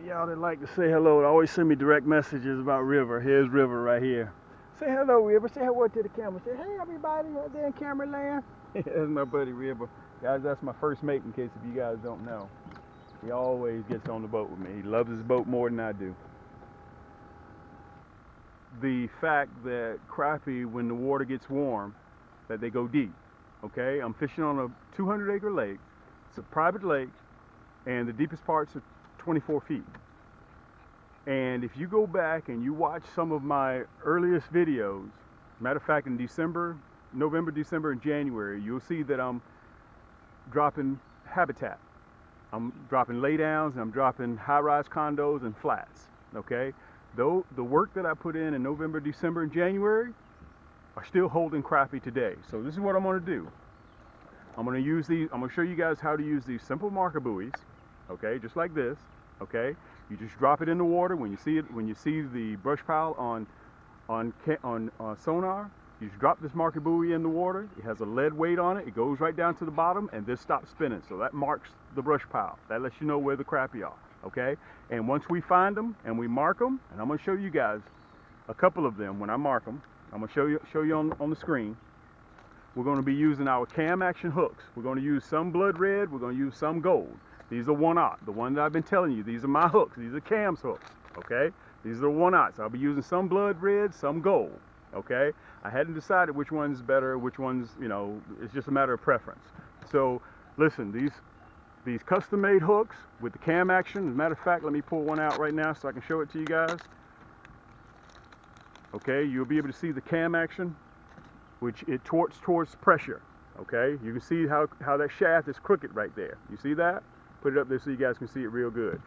y'all that like to say hello, always send me direct messages about River. Here's River right here. Say hello, River. Say hello to the camera. Say, hey, everybody out there in camera land. That's my buddy River. Guys, that's my first mate, in case if you guys don't know. He always gets on the boat with me. He loves his boat more than I do. The fact that crappie, when the water gets warm, that they go deep. Okay, I'm fishing on a 200-acre lake. It's a private lake, and the deepest parts are 24 feet. And if you go back and you watch some of my earliest videos, matter of fact, in November, December, and January, you'll see that I'm dropping habitat. I'm dropping laydowns, and I'm dropping high-rise condos and flats. Okay, though the work that I put in November, December, and January are still holding crappie today. So this is what I'm going to do. I'm going to use these. I'm going to show you guys how to use these simple marker buoys. Okay, just like this. Okay, you just drop it in the water when you see it. When you see the brush pile on sonar, you just drop this marker buoy in the water. It has a lead weight on it. It goes right down to the bottom, and this stops spinning. So that marks the brush pile. That lets you know where the crappie are. Okay, and once we find them and we mark them, and I'm going to show you guys a couple of them when I mark them. I'm going to show you on the screen. We're going to be using our cam action hooks. We're going to use some blood red. We're going to use some gold. These are 1/0. The one that I've been telling you. These are my hooks. These are Cam's hooks. Okay. These are 1/0. I'll be using some blood red, some gold. Okay. I hadn't decided which one's better, which one's, you know, it's just a matter of preference. So listen, these custom-made hooks with the cam action. As a matter of fact, let me pull one out right now so I can show it to you guys. Okay, you'll be able to see the cam action, which it torques towards pressure. Okay, you can see how that shaft is crooked right there. You see that? Put it up there so you guys can see it real good.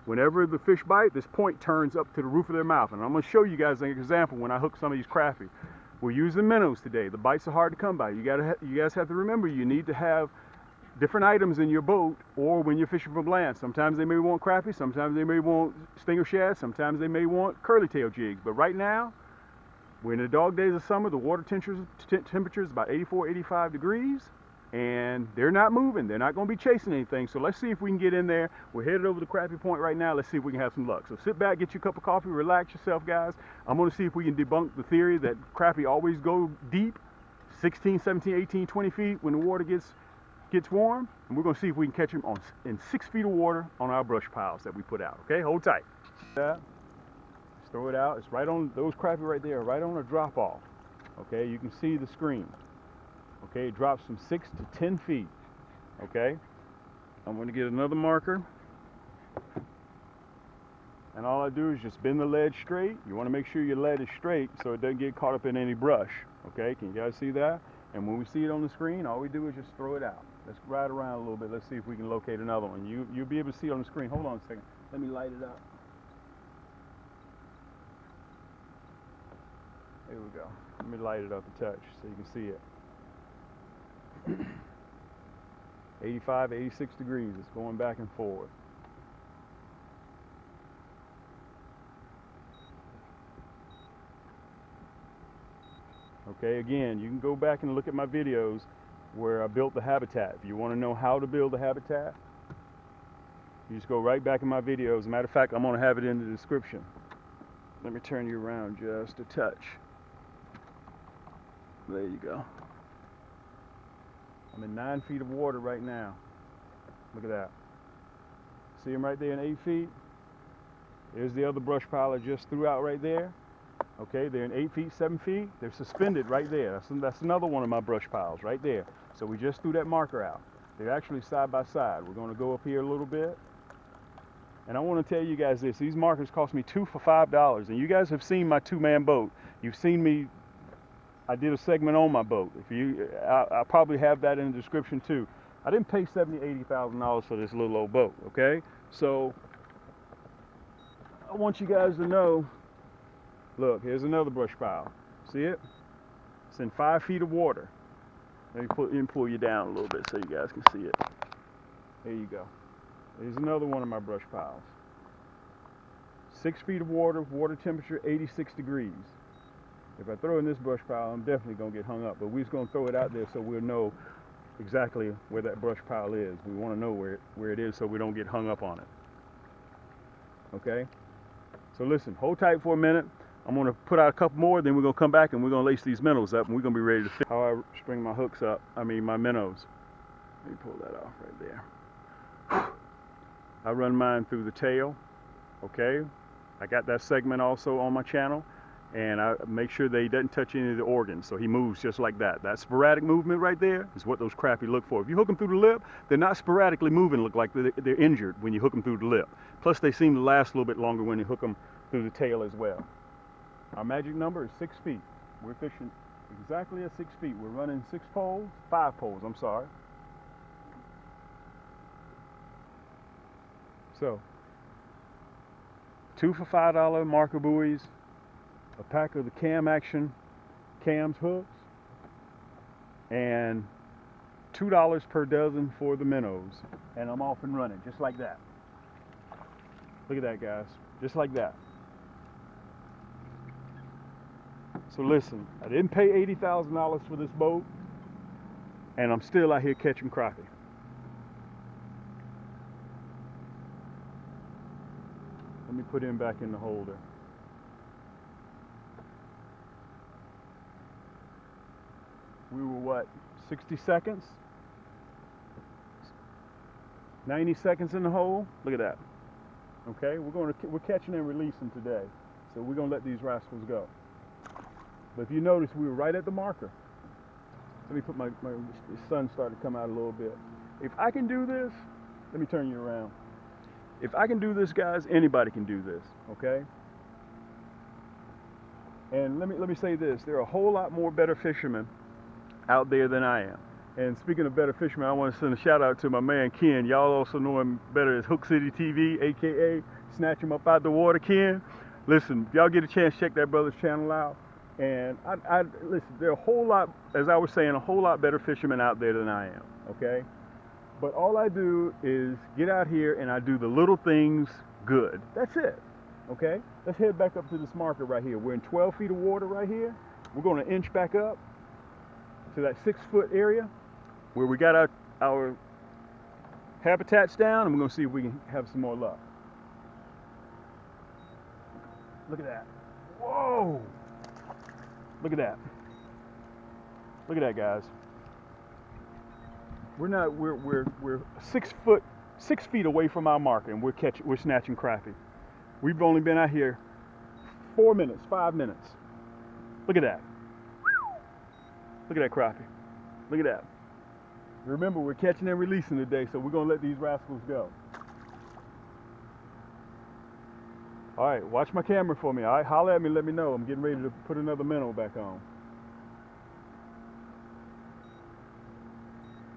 Whenever the fish bite, this point turns up to the roof of their mouth. And I'm going to show you guys an example when I hook some of these crappie. We're using minnows today. The bites are hard to come by. You guys have to remember, you need to have different items in your boat or when you're fishing from land. Sometimes they may want crappie, sometimes they may want stinger shad, sometimes they may want curly tail jigs. But right now, we're in the dog days of summer. The water temperature is about 84, 85 degrees, and they're not moving. They're not going to be chasing anything. So let's see if we can get in there. We're headed over to Crappie Point right now. Let's see if we can have some luck. So sit back, get your cup of coffee, relax yourself, guys. I'm going to see if we can debunk the theory that crappie always go deep, 16, 17, 18, 20 feet when the water gets warm. And we're going to see if we can catch them in 6 feet of water on our brush piles that we put out. Okay, hold tight. Throw it out. It's right on, those crappie right there, right on a drop off. Okay, you can see the screen. Okay, it drops from 6 to 10 feet. Okay, I'm going to get another marker. And all I do is just bend the lead straight. You want to make sure your lead is straight so it doesn't get caught up in any brush. Okay, can you guys see that? And when we see it on the screen, all we do is just throw it out. Let's ride around a little bit. Let's see if we can locate another one. You'll be able to see it on the screen. Hold on a second. Let me light it up. Here we go. Let me light it up a touch so you can see it. 85, 86 degrees. It's going back and forth. Okay, again, you can go back and look at my videos where I built the habitat. If you want to know how to build the habitat, you just go right back in my videos. As a matter of fact, I'm going to have it in the description. Let me turn you around just a touch. There you go. I'm in 9 feet of water right now. Look at that. See them right there in 8 feet? There's the other brush pile I just threw out right there. Okay, they're in 8 feet, 7 feet. They're suspended right there. That's another one of my brush piles right there. So we just threw that marker out. They're actually side by side. We're going to go up here a little bit. And I want to tell you guys this. These markers cost me 2 for $5. And you guys have seen my 2-man boat. You've seen me. I did a segment on my boat. I'll probably have that in the description too. I didn't pay $70,000, $80,000 for this little old boat, okay? So I want you guys to know, look, here's another brush pile. See it? It's in 5 feet of water. Let me pull you down a little bit so you guys can see it. There you go. Here's another one of my brush piles. 6 feet of water, water temperature 86 degrees. If I throw in this brush pile, I'm definitely going to get hung up, but we're just going to throw it out there so we'll know exactly where that brush pile is. We want to know where it is so we don't get hung up on it. Okay? So listen, hold tight for a minute. I'm gonna put out a couple more, then we're gonna come back and we're gonna lace these minnows up and we're gonna be ready to fit. How I string my hooks up, my minnows. Let me pull that off right there. I run mine through the tail, okay? I got that segment also on my channel, and I make sure that he doesn't touch any of the organs, so he moves just like that. That sporadic movement right there is what those crappie look for. If you hook them through the lip, they're not sporadically moving, look like they're injured when you hook them through the lip. Plus they seem to last a little bit longer when you hook them through the tail as well. Our magic number is 6 feet. We're fishing exactly at 6 feet. We're running 5 poles, I'm sorry. So, 2 for $5 marker buoys, a pack of the cams hooks, and $2 per dozen for the minnows. And I'm off and running, just like that. Look at that, guys, just like that. So listen, I didn't pay $80,000 for this boat, and I'm still out here catching crappie. Let me put him back in the holder. We were what, 60 seconds? 90 seconds in the hole? Look at that. Okay, we're catching and releasing today. So we're gonna let these rascals go. But if you notice, we were right at the marker. Let me put the sun started to come out a little bit. If I can do this, let me turn you around. If I can do this, guys, anybody can do this, okay? And let me say this, there are a whole lot more better fishermen out there than I am. And speaking of better fishermen, I want to send a shout out to my man Ken. Y'all also know him better as Hook City TV, aka Snatch Him Up Out the Water Ken. Listen, if y'all get a chance, check that brother's channel out. And listen, there are a whole lot, as I was saying, a whole lot better fishermen out there than I am, okay? But all I do is get out here and I do the little things good. That's it, okay? Let's head back up to this marker right here. We're in 12 feet of water right here. We're going to inch back up to that 6-foot area where we got our habitats down, and we're going to see if we can have some more luck. Look at that. Whoa! Look at that. Look at that, guys. We're 6 feet away from our marker, and we're snatching crappie. We've only been out here 4 minutes, 5 minutes. Look at that. Look at that crappie. Look at that. Remember, we're catching and releasing today, so we're gonna let these rascals go. All right, watch my camera for me. All right, holler at me, let me know. I'm getting ready to put another minnow back on.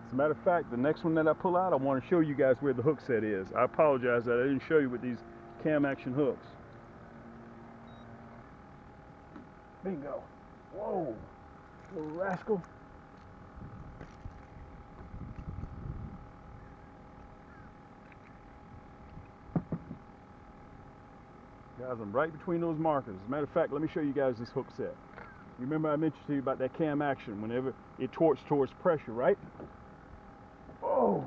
As a matter of fact, the next one that I pull out, I want to show you guys where the hook set is. I apologize that I didn't show you with these cam action hooks. Bingo. Whoa, little rascal. Guys, I'm right between those markers. As a matter of fact, let me show you guys this hook set. You remember I mentioned to you about that cam action whenever it torques towards pressure, right? Oh!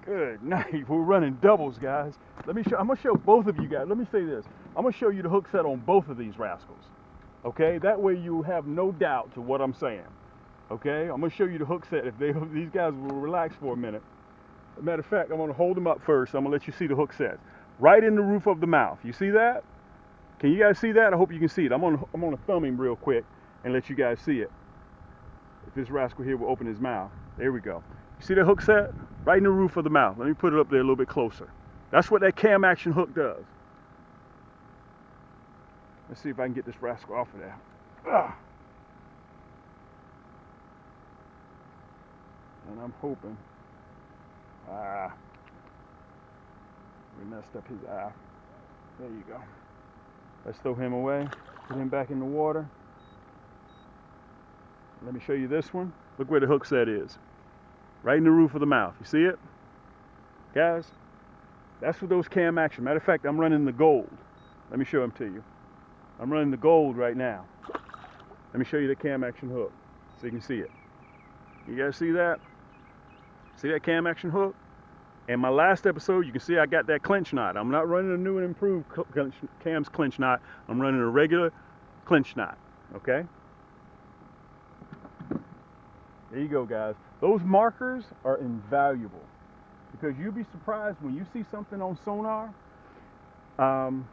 Good night. We're running doubles, guys. I'm gonna show both of you guys. Let me say this. I'm gonna show you the hook set on both of these rascals. Okay? That way you have no doubt to what I'm saying. Okay? I'm gonna show you the hook set if these guys will relax for a minute. As a matter of fact, I'm going to hold them up first. I'm going to let you see the hook set. Right in the roof of the mouth. You see that? Can you guys see that? I hope you can see it. I'm going to thumb him real quick and let you guys see it. If this rascal here will open his mouth. There we go. You see that hook set? Right in the roof of the mouth. Let me put it up there a little bit closer. That's what that cam action hook does. Let's see if I can get this rascal off of there. And I'm hoping. We messed up his eye. There you go. Let's throw him away. Put him back in the water. Let me show you this one. Look where the hook set is. Right in the roof of the mouth. You see it? Guys, that's what those cam action. Matter of fact, I'm running the gold. Let me show them to you. I'm running the gold right now. Let me show you the cam action hook so you can see it. You guys see that? See that cam action hook? And my last episode, you can see I got that clinch knot. I'm not running a new and improved Cam's clinch knot. I'm running a regular clinch knot, okay? There you go, guys. Those markers are invaluable because you'll be surprised when you see something on sonar and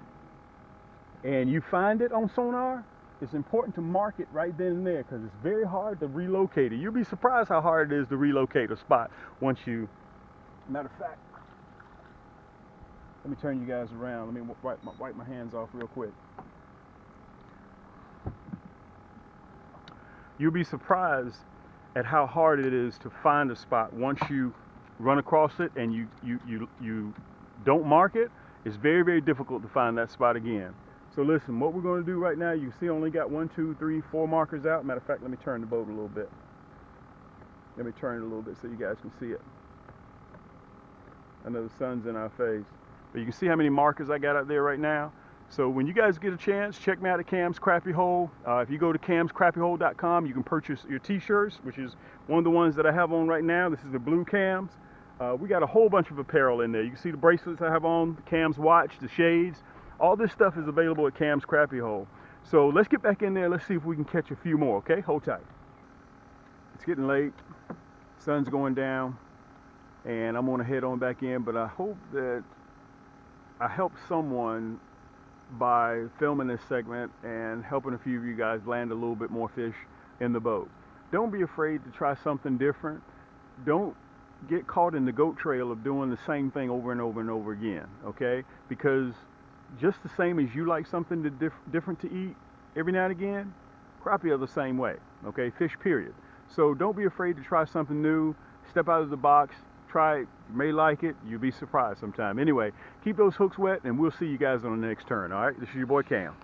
you find it on sonar. It's important to mark it right then and there because it's very hard to relocate it. You'll be surprised how hard it is to relocate a spot once you... Matter of fact, let me turn you guys around. Let me wipe my hands off real quick. You'll be surprised at how hard it is to find a spot once you run across it and you don't mark it. It's very, very difficult to find that spot again. So listen, what we're going to do right now, you can see I only got 1, 2, 3, 4 markers out. Matter of fact, let me turn the boat a little bit. Let me turn it a little bit so you guys can see it. I know the sun's in our face, but you can see how many markers I got out there right now. So when you guys get a chance, check me out at Cam's Crappie Hole. If you go to camscrappiehole.com, you can purchase your t-shirts, which is one of the ones that I have on right now. This is the blue Cams. We got a whole bunch of apparel in there. You can see the bracelets I have on, the Cam's watch, the shades. All this stuff is available at Cam's Crappie Hole. So let's get back in there. Let's see if we can catch a few more, okay? Hold tight. It's getting late. Sun's going down. And I'm going to head on back in. But I hope that I help someone by filming this segment and helping a few of you guys land a little bit more fish in the boat. Don't be afraid to try something different. Don't get caught in the goat trail of doing the same thing over and over and over again, okay? Because just the same as you like something different to eat every now and again, crappie are the same way, okay? Fish, period. So don't be afraid to try something new. Step out of the box. Try it. You may like it. You'll be surprised sometime. Anyway, keep those hooks wet, and we'll see you guys on the next turn, all right? This is your boy Cam.